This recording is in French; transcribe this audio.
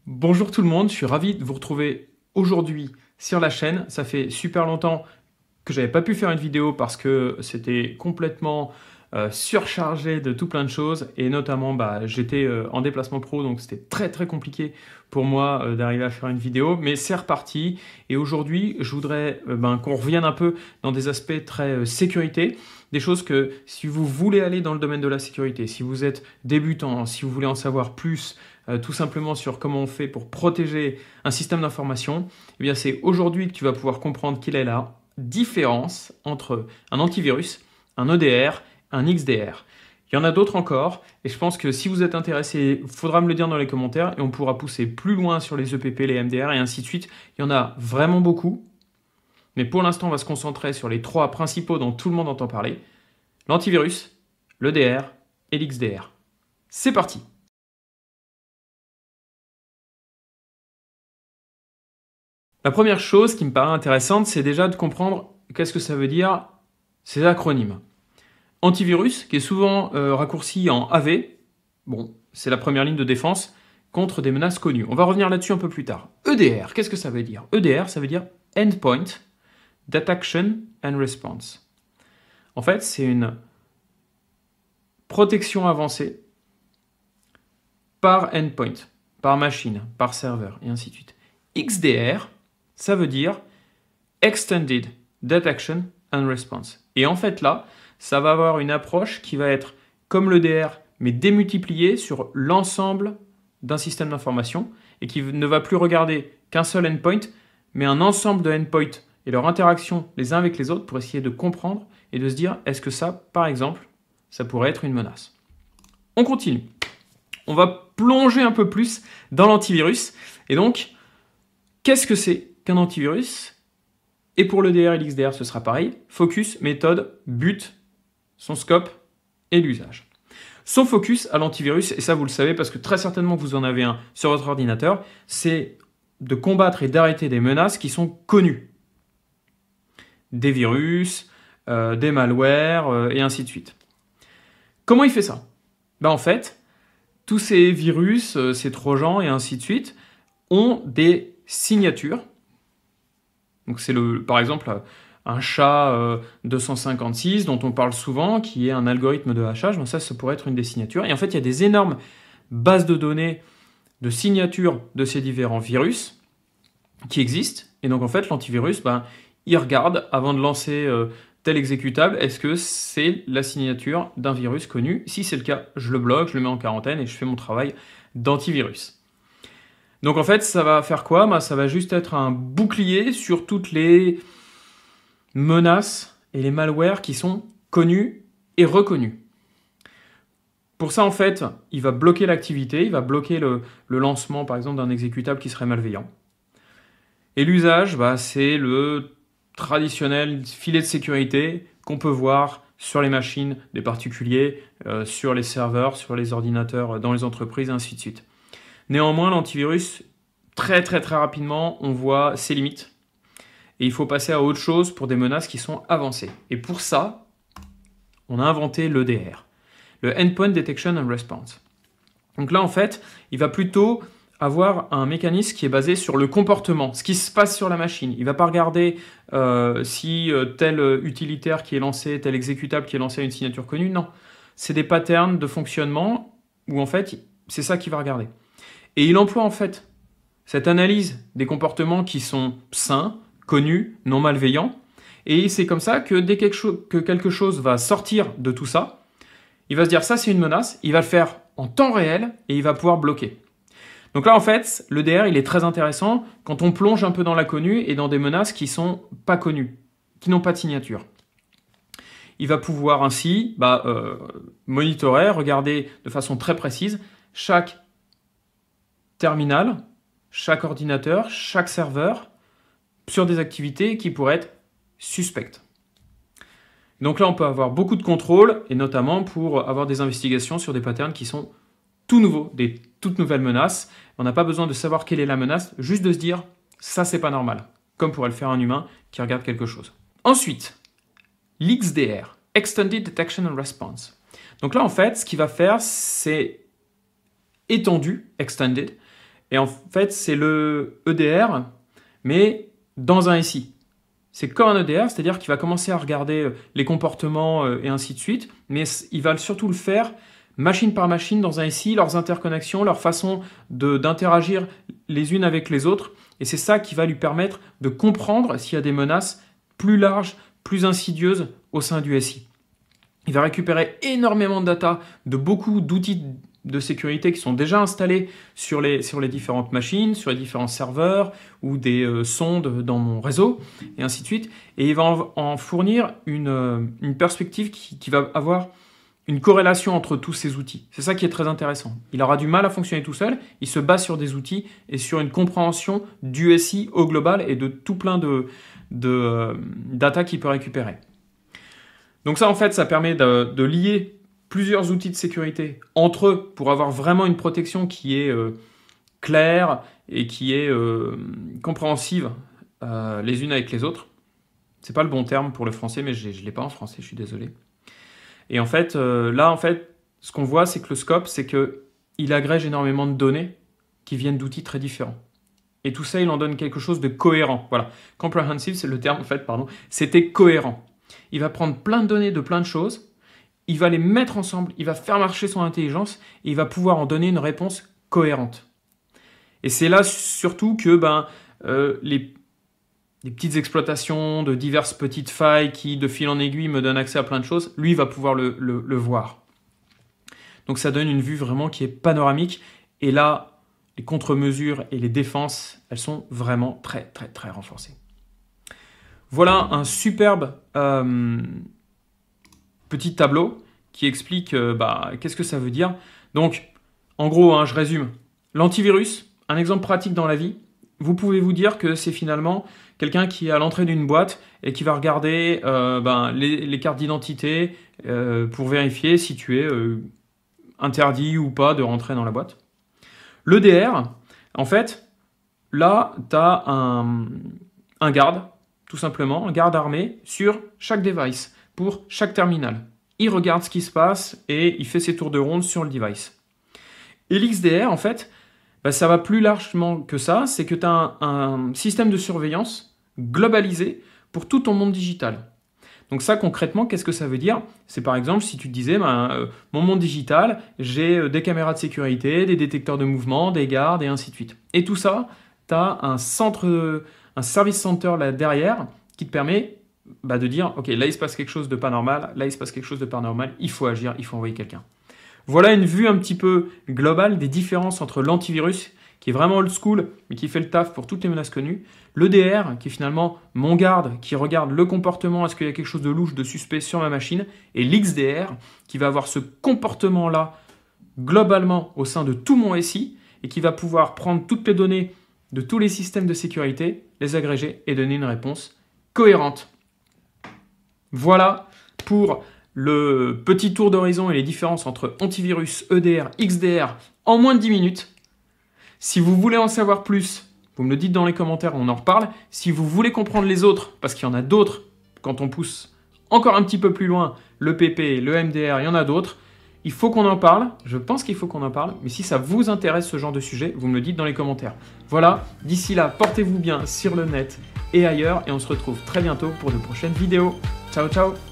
Bonjour tout le monde, je suis ravi de vous retrouver aujourd'hui sur la chaîne. Ça fait super longtemps que j'avais pas pu faire une vidéo parce que c'était complètement surchargé de tout plein de choses et notamment j'étais en déplacement pro, donc c'était très compliqué pour moi d'arriver à faire une vidéo, mais c'est reparti. Et aujourd'hui je voudrais qu'on revienne un peu dans des aspects très sécurité, des choses que si vous voulez aller dans le domaine de la sécurité, si vous êtes débutant, si vous voulez en savoir plus tout simplement sur comment on fait pour protéger un système d'information, eh bien c'est aujourd'hui que tu vas pouvoir comprendre quelle est la différence entre un antivirus, un EDR, un XDR. Il y en a d'autres encore, et je pense que si vous êtes intéressé, il faudra me le dire dans les commentaires, et on pourra pousser plus loin sur les EPP, les MDR, et ainsi de suite. Il y en a vraiment beaucoup, mais pour l'instant, on va se concentrer sur les trois principaux dont tout le monde entend parler: l'antivirus, l'EDR et l'XDR. C'est parti! La première chose qui me paraît intéressante, c'est déjà de comprendre qu'est-ce que ça veut dire ces acronymes. Antivirus, qui est souvent raccourci en AV, bon, c'est la première ligne de défense contre des menaces connues. On va revenir là-dessus un peu plus tard. EDR, qu'est-ce que ça veut dire? EDR, ça veut dire Endpoint Detection and Response. En fait, c'est une protection avancée par endpoint, par machine, par serveur, et ainsi de suite. XDR, ça veut dire Extended Detection and Response. Et en fait là, ça va avoir une approche qui va être comme l'EDR, mais démultipliée sur l'ensemble d'un système d'information et qui ne va plus regarder qu'un seul endpoint, mais un ensemble de endpoints et leur interaction les uns avec les autres pour essayer de comprendre et de se dire est-ce que ça, par exemple, ça pourrait être une menace. On continue. On va plonger un peu plus dans l'antivirus. Et donc, qu'est-ce que c'est qu'un antivirus? Et pour l'EDR et l'XDR, ce sera pareil. Focus, méthode, but, son scope et l'usage. Son focus à l'antivirus, et ça vous le savez parce que très certainement vous en avez un sur votre ordinateur, c'est de combattre et d'arrêter des menaces qui sont connues. Des virus, des malwares et ainsi de suite. Comment il fait ça? En fait, tous ces virus, ces trojans et ainsi de suite ont des signatures. Donc c'est par exemple un SHA-256 dont on parle souvent, qui est un algorithme de hachage. Donc ça pourrait être une des signatures. Et en fait, il y a des énormes bases de données de signatures de ces différents virus qui existent. Et donc en fait, l'antivirus, il regarde avant de lancer tel exécutable, est-ce que c'est la signature d'un virus connu? Si c'est le cas, je le bloque, je le mets en quarantaine et je fais mon travail d'antivirus. Donc en fait, ça va faire quoi? Ça va juste être un bouclier sur toutes les menaces et les malwares qui sont connus et reconnus. Pour ça, en fait, il va bloquer l'activité, il va bloquer le lancement, par exemple, d'un exécutable qui serait malveillant. Et l'usage, c'est le traditionnel filet de sécurité qu'on peut voir sur les machines des particuliers, sur les serveurs, sur les ordinateurs dans les entreprises, et ainsi de suite. Néanmoins, l'antivirus, très rapidement, on voit ses limites. Et il faut passer à autre chose pour des menaces qui sont avancées. Et pour ça, on a inventé l'EDR, le Endpoint Detection and Response. Donc là, en fait, il va plutôt avoir un mécanisme qui est basé sur le comportement, ce qui se passe sur la machine. Il ne va pas regarder si tel utilitaire qui est lancé, tel exécutable qui est lancé a une signature connue. Non, c'est des patterns de fonctionnement où en fait, c'est ça qu'il va regarder. Et il emploie en fait cette analyse des comportements qui sont sains, connus, non malveillants. Et c'est comme ça que dès que quelque chose va sortir de tout ça, il va se dire ça c'est une menace, il va le faire en temps réel et il va pouvoir bloquer. Donc là, en fait, l'EDR, il est très intéressant quand on plonge un peu dans l'inconnu et dans des menaces qui ne sont pas connues, qui n'ont pas de signature. Il va pouvoir ainsi monitorer, regarder de façon très précise chaque terminal, chaque ordinateur, chaque serveur sur des activités qui pourraient être suspectes. Donc là, on peut avoir beaucoup de contrôle et notamment pour avoir des investigations sur des patterns qui sont tout nouveaux, des toutes nouvelles menaces. On n'a pas besoin de savoir quelle est la menace, juste de se dire ça c'est pas normal, comme pourrait le faire un humain qui regarde quelque chose. Ensuite, l'XDR, Extended Detection and Response. Donc là en fait, ce qu'il va faire, c'est étendu, extended, Et en fait, c'est le EDR, mais dans un SI. C'est comme un EDR, c'est-à-dire qu'il va commencer à regarder les comportements et ainsi de suite, mais il va surtout le faire machine par machine dans un SI, leurs interconnexions, leur façon d'interagir les unes avec les autres. Et c'est ça qui va lui permettre de comprendre s'il y a des menaces plus larges, plus insidieuses au sein du SI. Il va récupérer énormément de data de beaucoup d'outils de sécurité qui sont déjà installés sur les différentes machines, sur les différents serveurs ou des sondes dans mon réseau, et ainsi de suite. Et il va en fournir une perspective qui va avoir une corrélation entre tous ces outils. C'est ça qui est très intéressant. Il aura du mal à fonctionner tout seul, il se base sur des outils et sur une compréhension du SI au global et de tout plein de data qu'il peut récupérer. Donc ça, en fait, ça permet de lier plusieurs outils de sécurité entre eux pour avoir vraiment une protection qui est claire et qui est compréhensive les unes avec les autres. C'est pas le bon terme pour le français, mais je l'ai pas en français, je suis désolé. Et en fait, là, en fait, ce qu'on voit, c'est que le scope, c'est qu'il agrège énormément de données qui viennent d'outils très différents. Et tout ça, il en donne quelque chose de cohérent. Voilà. Comprehensive, c'est le terme, en fait, pardon. C'était cohérent. Il va prendre plein de données de plein de choses, il va les mettre ensemble, il va faire marcher son intelligence et il va pouvoir en donner une réponse cohérente. Et c'est là surtout que les petites exploitations de diverses petites failles qui, de fil en aiguille, me donnent accès à plein de choses, lui va pouvoir le voir. Donc ça donne une vue vraiment qui est panoramique. Et là, les contre-mesures et les défenses, elles sont vraiment très, très, très renforcées. Voilà un superbe petit tableau qui explique qu'est-ce que ça veut dire. Donc, en gros, je résume. L'antivirus, un exemple pratique dans la vie, vous pouvez vous dire que c'est finalement quelqu'un qui est à l'entrée d'une boîte et qui va regarder les cartes d'identité pour vérifier si tu es interdit ou pas de rentrer dans la boîte. L'EDR, en fait, là, tu as un garde, tout simplement, un garde armé sur chaque device, pour chaque terminal. Il regarde ce qui se passe et il fait ses tours de ronde sur le device. Et l'XDR, en fait, ça va plus largement que ça, c'est que tu as un système de surveillance globalisé pour tout ton monde digital. Donc ça, concrètement, qu'est-ce que ça veut dire? C'est par exemple, si tu te disais, mon monde digital, j'ai des caméras de sécurité, des détecteurs de mouvement, des gardes, et ainsi de suite. Et tout ça, tu as un service center là derrière qui te permet de dire, ok, là il se passe quelque chose de pas normal, là il se passe quelque chose de pas normal, il faut agir, il faut envoyer quelqu'un. Voilà une vue un petit peu globale des différences entre l'antivirus, qui est vraiment old school, mais qui fait le taf pour toutes les menaces connues, l'EDR, qui est finalement mon garde, qui regarde le comportement, est-ce qu'il y a quelque chose de louche, de suspect sur ma machine, et l'XDR, qui va avoir ce comportement-là globalement au sein de tout mon SI, et qui va pouvoir prendre toutes les données de tous les systèmes de sécurité, les agréger et donner une réponse cohérente. Voilà pour le petit tour d'horizon et les différences entre antivirus, EDR, XDR en moins de 10 minutes. Si vous voulez en savoir plus, vous me le dites dans les commentaires, on en reparle. Si vous voulez comprendre les autres, parce qu'il y en a d'autres, quand on pousse encore un petit peu plus loin, le PP, le MDR, il y en a d'autres, il faut qu'on en parle. Je pense qu'il faut qu'on en parle. Mais si ça vous intéresse ce genre de sujet, vous me le dites dans les commentaires. Voilà, d'ici là, portez-vous bien sur le net et ailleurs. Et on se retrouve très bientôt pour de prochaines vidéos. Ciao, ciao!